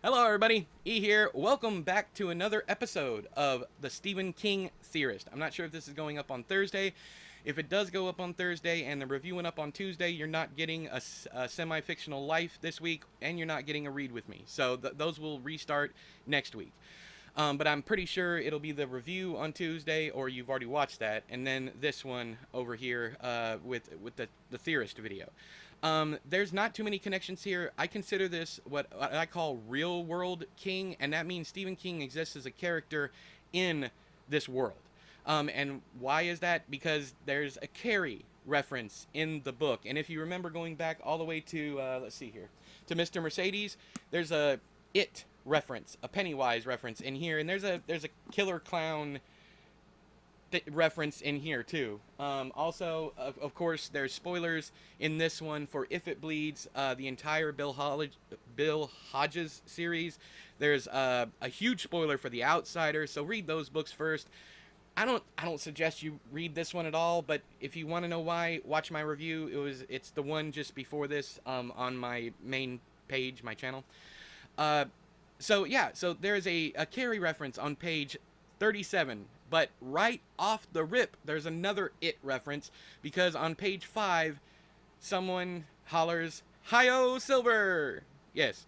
Hello, everybody. E here. Welcome back to another episode of the Stephen King Theorist. I'm not sure if this is going up on Thursday. If it does go up on Thursday and the review went up on Tuesday, you're not getting a semi-fictional life this week, and you're not getting a read with me. So those will restart next week. But I'm pretty sure it'll be the review on Tuesday, or you've already watched that, and then this one over here with the Theorist video. There's not too many connections here. I consider this what I call real world King, and that means Stephen King exists as a character in this world. And why is that? Because there's a Carrie reference in the book, and if you remember going back all the way to let's see here, to Mr. Mercedes, there's a It reference, a Pennywise reference in here, and there's a killer clown reference in here too. Also, of course, there's spoilers in this one for If It Bleeds, the entire Bill Hodges series. There's a huge spoiler for The Outsider, so read those books first. I don't suggest you read this one at all, but if you want to know why, watch my review. It's the one just before this on my main page, my channel. So there's a Carrie reference on page 37, but right off the rip, there's another It reference, because on page 5, someone hollers, "Hi-yo, Silver!" Yes.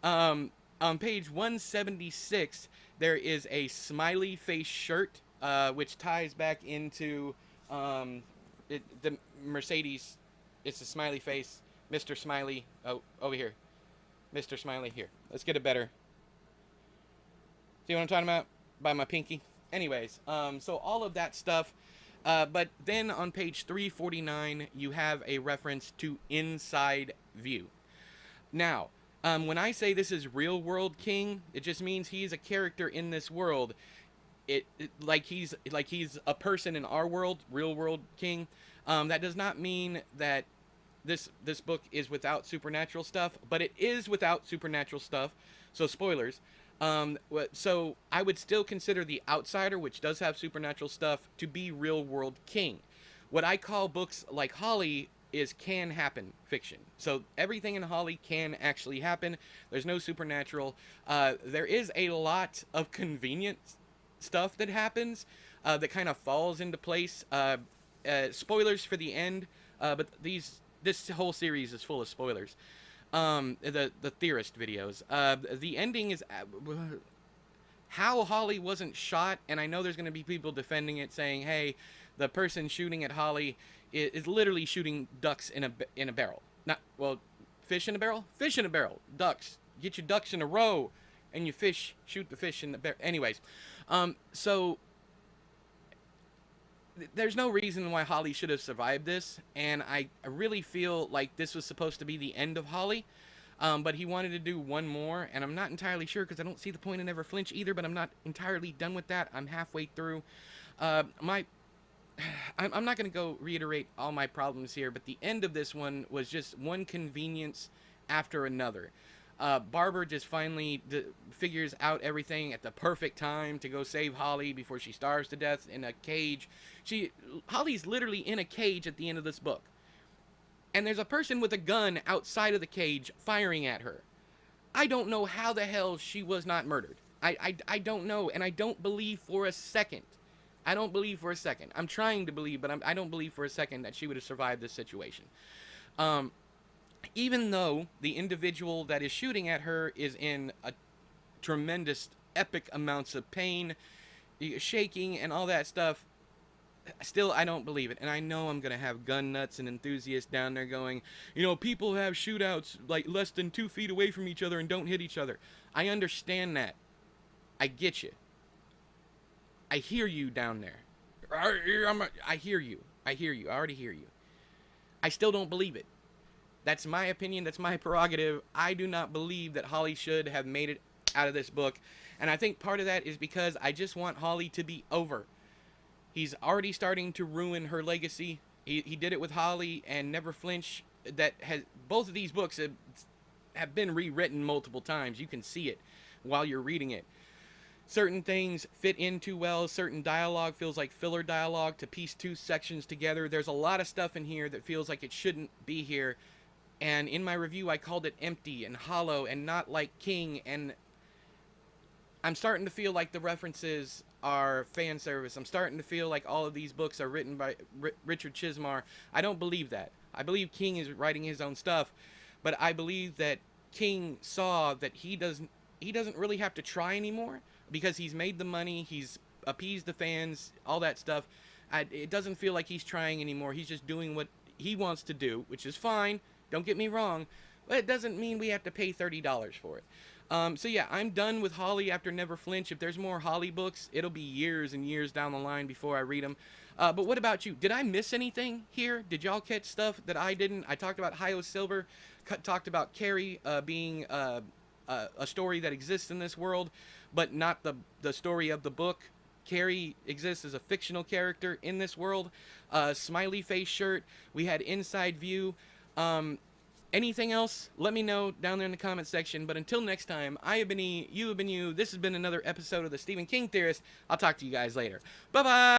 On page 176, there is a smiley face shirt, which ties back into the Mercedes. It's a smiley face. Mr. Smiley. Oh, over here. Mr. Smiley. Here. Let's get a better. See what I'm talking about? By my pinky. Anyways, so all of that stuff. But then on page 349, you have a reference to Inside View. Now, when I say this is real world King, it just means he's a character in this world. Like he's a person in our world, real world King. That does not mean that this book is without supernatural stuff, but it is without supernatural stuff. So spoilers. So I would still consider The Outsider, which does have supernatural stuff, to be real world King. What I call books like Holly is can happen fiction. So everything in Holly can actually happen. There's no supernatural. There is a lot of convenient stuff that happens that kind of falls into place. Spoilers for the end, but this whole series is full of spoilers. The Theorist videos. The ending is how Holly wasn't shot, and I know there's going to be people defending it, saying, "Hey, the person shooting at Holly is literally shooting ducks in a barrel. Not fish in a barrel, fish in a barrel, ducks. Get your ducks in a row, and you shoot the fish in the barrel." Anyways, so there's no reason why Holly should have survived this, and I really feel like this was supposed to be the end of Holly, but he wanted to do one more, and I'm not entirely sure because I don't see the point in Never Flinch either, but I'm not entirely done with that. I'm halfway through. I'm not going to go reiterate all my problems here, but the end of this one was just one convenience after another. Barbara just finally figures out everything at the perfect time to go save Holly before she starves to death in a cage. Holly's literally in a cage at the end of this book. And there's a person with a gun outside of the cage firing at her. I don't know how the hell she was not murdered. I don't know, and I don't believe for a second. I don't believe for a second. I'm trying to believe, but I don't believe for a second that she would have survived this situation. Even though the individual that is shooting at her is in a tremendous, epic amounts of pain, shaking, and all that stuff, still, I don't believe it. And I know I'm going to have gun nuts and enthusiasts down there going, people have shootouts like less than 2 feet away from each other and don't hit each other. I understand that. I get you. I hear you down there. I hear you. I already hear you. I still don't believe it. That's my opinion. That's my prerogative. I do not believe that Holly should have made it out of this book. And I think part of that is because I just want Holly to be over. He's already starting to ruin her legacy. He did it with Holly and Never Flinch. Both of these books have been rewritten multiple times. You can see it while you're reading it. Certain things fit in too well. Certain dialogue feels like filler dialogue to piece two sections together. There's a lot of stuff in here that feels like it shouldn't be here. And in my review, I called it empty and hollow and not like King. And I'm starting to feel like the references are fan service. I'm starting to feel like all of these books are written by Richard Chismar. I don't believe that. I believe King is writing his own stuff, but I believe that King saw that he doesn't really have to try anymore because he's made the money, he's appeased the fans, all that stuff. It doesn't feel like he's trying anymore. He's just doing what he wants to do, which is fine. Don't get me wrong, but it doesn't mean we have to pay $30 for it. So yeah, I'm done with Holly after Never Flinch. If there's more Holly books, it'll be years and years down the line before I read them. But what about you? Did I miss anything here? Did y'all catch stuff that I didn't? I talked about Hio Silver, talked about Carrie being a story that exists in this world, but not the story of the book. Carrie exists as a fictional character in this world. Smiley face shirt. We had Inside View. Anything else? Let me know down there in the comment section. But until next time, I have been E, you have been you. This has been another episode of the Stephen King Theorist. I'll talk to you guys later. Bye-bye!